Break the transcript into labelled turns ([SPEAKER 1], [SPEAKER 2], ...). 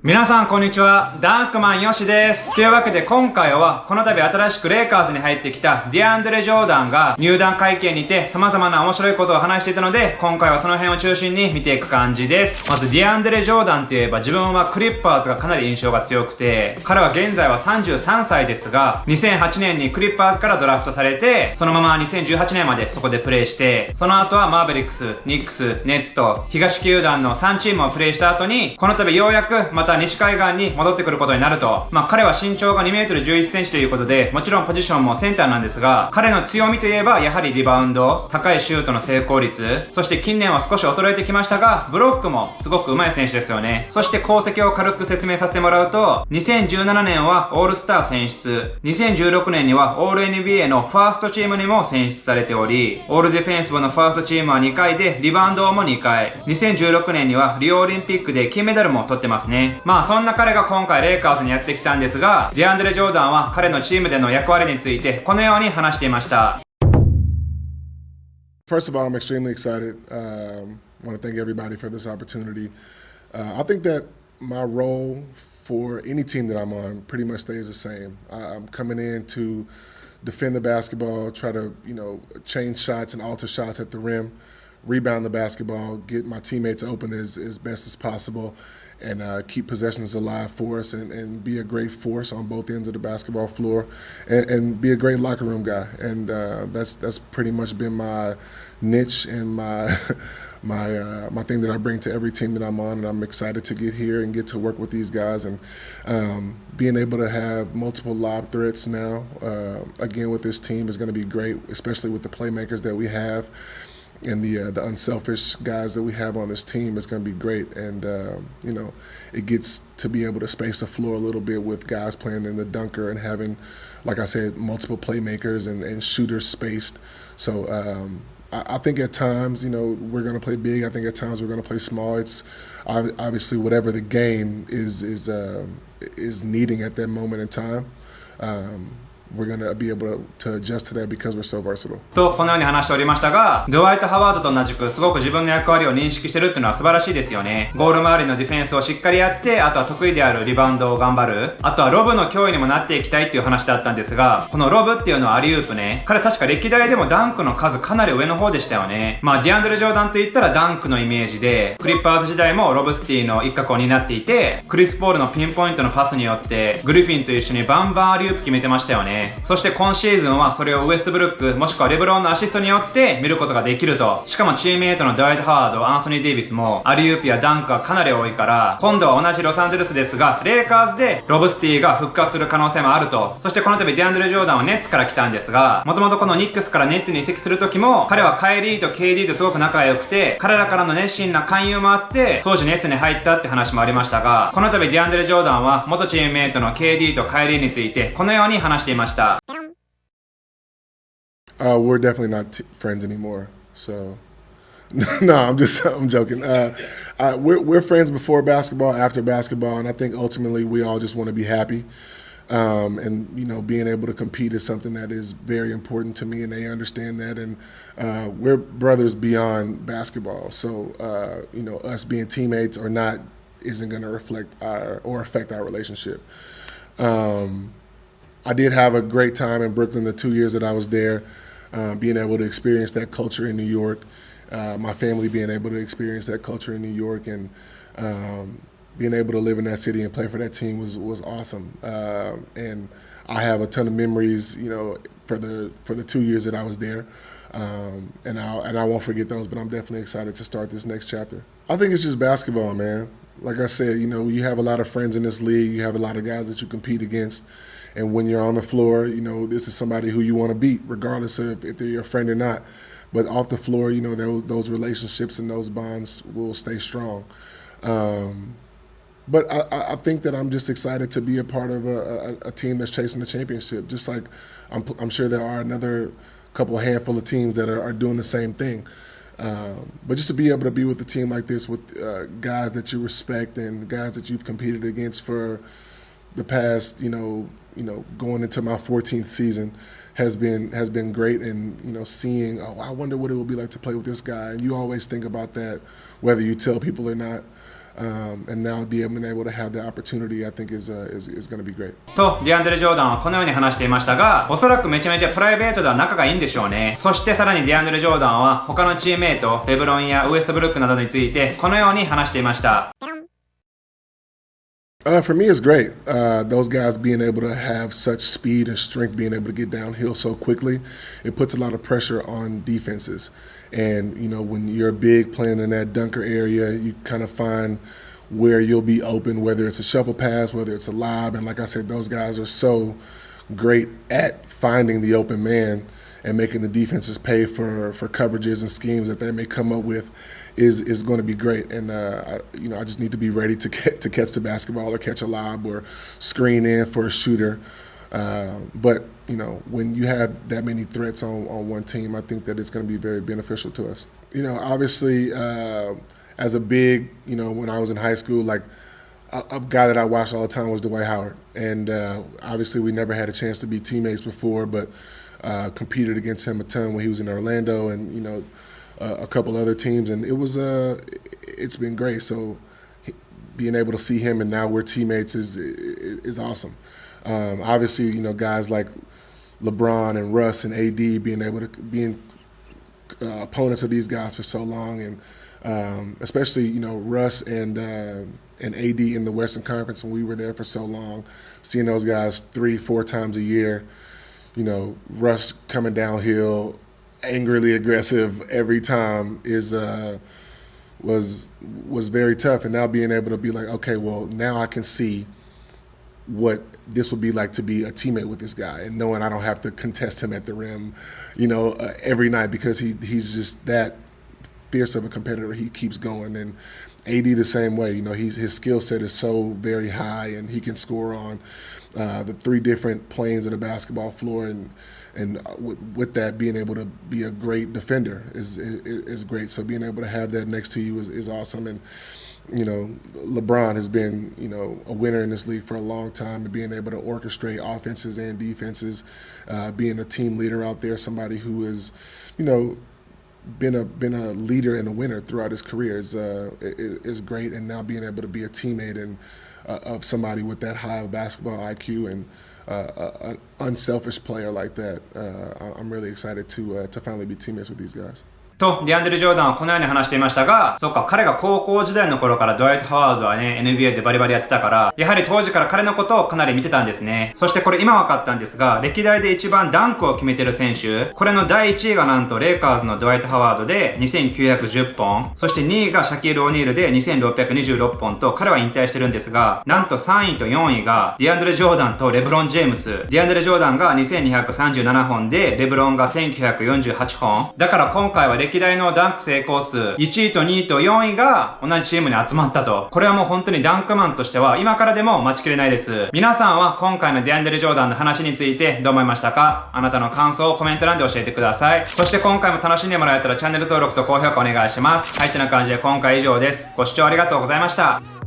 [SPEAKER 1] 皆さんこんにちは、ダンクマンヨシです。というわけで今回はこの度新しくレイカーズに入ってきたディアンドレ・ジョーダンが入団会見にて様々な面白いことを話していたので、今回はその辺を中心に見ていく感じです。まずディアンドレ・ジョーダンといえば自分はクリッパーズがかなり印象が強くて、彼は現在は33歳ですが、2008年にクリッパーズからドラフトされて、そのまま2018年までそこでプレーして、その後はマーベリックス、ニックス、ネッツと東球団の3チームをプレーした後に、この度ようやくまた西海岸に戻ってくることになると。彼は身長が2メートル11センチということで、もちろんポジションもセンターなんですが、彼の強みといえばやはりリバウンド、高いシュートの成功率、そして近年は少し衰えてきましたが、ブロックもすごく上手い選手ですよね。そして功績を軽く説明させてもらうと、2017年はオールスター選出、2016年にはオール NBA のファーストチームにも選出されており、オールディフェンス部のファーストチームは2回で、リバウンドも2回、2016年にはリオオリンピックで金メダルも取ってますね。そんな彼が今回レイカーズにやってきたんですが、ディアンドレ・ジョーダンは彼のチームでの役割についてこのように話していました。
[SPEAKER 2] First of all, I'm extremely excited. I want to thank everybody for this opportunity. I think that my role for any team that I'm on pretty much stays the same. I'm coming in to defend the basketball, try to, change shots and alter shots at the rim, rebound the basketball, get my teammates open as best as possible, and keep possessions alive for us and be a great force on both ends of the basketball floor and be a great locker room guy. And that's pretty much been my niche and my my thing that I bring to every team that I'm on. And I'm excited to get here and get to work with these guys and being able to have multiple lob threats now, again with this team is going to be great, especially with the playmakers that we have. And the unselfish guys that we have on this team is going to be great. And, it gets to be able to space the floor a little bit with guys playing in the dunker and having, like I said, multiple playmakers and shooters spaced. So I think at times, we're going to play big. I think at times we're going to play small. It's obviously whatever the game is needing at that moment in time. We're gonna be able to adjust to that because we're so versatile.
[SPEAKER 1] とこのように話しておりましたが、ドワイト・ハワードと同じくすごく自分の役割を認識してるっていうのは素晴らしいですよね。ゴール周りのディフェンスをしっかりやって、あとは得意であるリバウンドを頑張る、あとはロブの脅威にもなっていきたいっていう話だったんですが、このロブっていうのはアリウープね。彼確か歴代でもダンクの数かなり上の方でしたよね。ディアンドレ・ジョーダンといったらダンクのイメージで、クリッパーズ時代もロブスティの一角を担っていて、クリス・ポールのピンポイントのパスによってグリフィンと一緒にバンバンアリウープ決めてましたよね。そして今シーズンはそれをウエストブルックもしくはレブロンのアシストによって見ることができると。しかもチームメイトのドワイト・ハワード、アンソニー・デイビスもアリウープやダンクがかなり多いから、今度は同じロサンゼルスですが、レイカーズでロブスティが復活する可能性もあると。そしてこの度ディアンドレ・ジョーダンはネッツから来たんですが、もともとこのニックスからネッツに移籍する時も彼はカイリーと KD とすごく仲良くて、彼らからの熱心な勧誘もあって当時ネッツに入ったって話もありましたが、この度ディアンドレ・ジョーダンは元チームメイトの KD とカイリーについてこのように話していました。
[SPEAKER 2] We're definitely not friends anymore. So, no, I'm joking. We're friends before basketball, after basketball, and I think ultimately we all just want to be happy. And being able to compete is something that is very important to me, and they understand that. And we're brothers beyond basketball. So, us being teammates or not isn't going to reflect or affect our relationship. I did have a great time in Brooklyn the 2 years that I was there. Being able to experience that culture in New York, my family being able to experience that culture in New York, and being able to live in that city and play for that team was awesome. And I have a ton of memories, for the 2 years that I was there, and I won't forget those. But I'm definitely excited to start this next chapter. I think it's just basketball, man. Like I said, you have a lot of friends in this league. You have a lot of guys that you compete against. And when you're on the floor, this is somebody who you want to beat, regardless of if they're your friend or not. But off the floor, those relationships and those bonds will stay strong. But I think that I'm just excited to be a part of a team that's chasing the championship. Just like I'm sure there are another handful of teams that are doing the same thing. But just to be able to be with a team like this with guys that you respect and guys that you've competed against for the past, going into my 14th season has been great. And, seeing, I wonder what it would be like to play with this guy. And you always think about that, whether you tell people or not. and now being able to have the opportunity, I think is going to be great.
[SPEAKER 1] と、ディアンドレ・ジョーダンはこのように話していましたが、おそらくめちゃめちゃプライベートでは仲がいいんでしょうね。そしてさらにディアンドレ・ジョーダンは他のチームメイト、レブロンやウエストブルックなどについてこのように話していました。
[SPEAKER 2] For me, it's great. Those guys being able to have such speed and strength, being able to get downhill so quickly, it puts a lot of pressure on defenses. And, you know, when you're big playing in that dunker area, you kind of find where you'll be open, whether it's a shuffle pass, whether it's a lob. And like I said, those guys are so great at finding the open man and making the defenses pay for coverages and schemes that they may come up with is going to be great. And I just need to be ready to catch the basketball or catch a lob or screen in for a shooter. But you know, when you have that many threats on one team, I think that it's going to be very beneficial to us. You know, obviously, as a big, you know, when I was in high school, like a guy that I watched all the time was Dwight Howard, and obviously we never had a chance to be teammates before, but competed against him a ton when he was in Orlando, and you know, a couple other teams, and it's been great. So being able to see him and now we're teammates is awesome. Obviously, you know, guys like LeBron and Russ and AD being able to be opponents of these guys for so long, and especially, you know, Russ and AD in the Western Conference when we were there for so long, seeing those guys 3-4 times a year. You know, Russ coming downhill, angrily aggressive every time was very tough. And now being able to be like, okay, well, now I can see what this would be like to be a teammate with this guy, and knowing I don't have to contest him at the rim, you know, every night, because he's just that fierce of a competitor. He keeps going, and AD the same way. You know, his skill set is so very high, and he can score on the 3 different planes of the basketball floor, and with that, being able to be a great defender is great. So being able to have that next to you is awesome. And you know, LeBron has been, you know, a winner in this league for a long time, and being able to orchestrate offenses and defenses, being a team leader out there, somebody who is, you know, been a leader and a winner throughout his career is great. And now being able to be a teammate and of somebody with that high of basketball IQ and an unselfish player like that, I'm really excited to finally be teammates with these guys.
[SPEAKER 1] と、ディアンドレ・ジョーダンはこのように話していましたが、そっか、彼が高校時代の頃からドワイト・ハワードはね、NBA でバリバリやってたから、やはり当時から彼のことをかなり見てたんですね。そしてこれ今分かったんですが、歴代で一番ダンクを決めてる選手、これの第1位がなんとレイカーズのドワイト・ハワードで2910本、そして2位がシャキール・オニールで2626本と、彼は引退してるんですが、なんと3位と4位がディアンドレ・ジョーダンとレブロン・ジェームス。ディアンドレ・ジョーダンが2237本で、レブロンが1948本。だから今回は歴代のダンク成功数1位と2位と4位が同じチームに集まったと。これはもう本当にダンクマンとしては今からでも待ちきれないです。皆さんは今回のディアンドレ・ジョーダンの話についてどう思いましたか？あなたの感想をコメント欄で教えてください。そして今回も楽しんでもらえたらチャンネル登録と高評価お願いします。はい、ってな感じで今回以上です。ご視聴ありがとうございました。